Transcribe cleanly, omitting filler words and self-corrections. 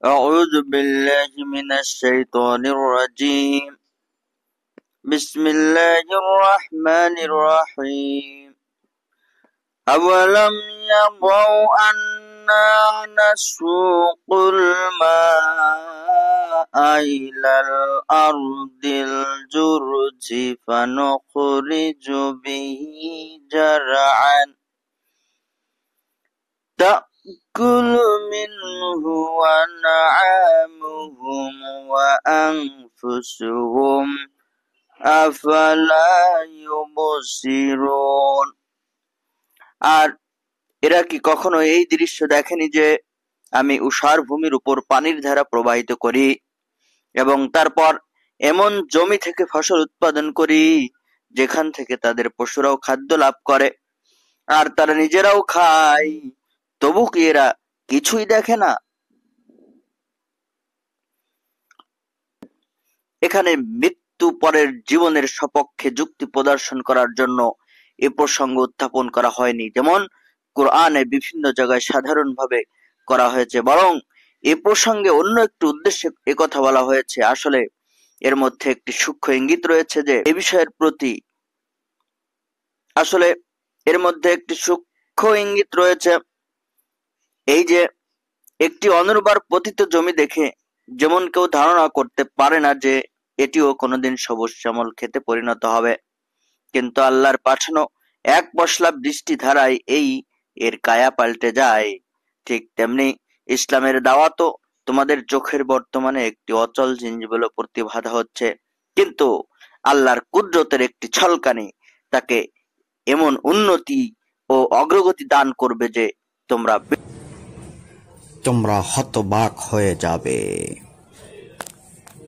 أعوذ بالله من الشيطان الرجيم. بسم الله الرحمن الرحيم. أولم يروا أنا نسوق الماء إلى الأرض الجرز فنخرج به زرعا تأكل منه أنعامهم وأنفسهم أفلا يبصرون। আর এরা কি কখনো এই দৃশ্য দেখেনি যে আমি উষার ভূমির উপর পানির ধারা প্রবাহিত করি এবং তারপর এমন জমি থেকে ফসল উৎপাদন করি যেখান থেকে তাদের পশুরাও খাদ্য লাভ করে আর তারা নিজেরাও খায়, তবু কি এরা কিছুই দেখে না? এখানে মৃত্যু পরের জীবনের সপক্ষে যুক্তি প্রদর্শন করার জন্য এ প্রসঙ্গ উত্থাপন করা হয়নি, যেমন কোরআনে বিভিন্ন জায়গায় সাধারণভাবে করা হয়েছে, বরং এ প্রসঙ্গে অন্য একটি উদ্দেশ্যে একথা বলা হয়েছে। আসলে এর মধ্যে একটি সূক্ষ্ম ইঙ্গিত রয়েছে যে এ বিষয়ের প্রতি আসলে এর মধ্যে একটি সূক্ষ্ম ইঙ্গিত রয়েছে এই যে একটি অনুর্বর পতিত জমি দেখে যেমন কেউ ধারণা করতে পারে না যে এটিও কোনোদিন সবুজ শ্যামল ক্ষেতে পরিণত হবে, কিন্তু আল্লাহর পাঠানো এক পশলা বৃষ্টি ধারায় এর কায়া পাল্টে যায়। ঠিক তেমনি ইসলামের দাওয়াতও তোমাদের চোখের বর্তমানে একটি অচল জিনিস বলে প্রতিবাধা হচ্ছে, কিন্তু আল্লাহর কুদরতের একটি ছলকানি তাকে এমন উন্নতি ও অগ্রগতি দান করবে যে তোমরা তোমরা হতবাক হয়ে যাবে।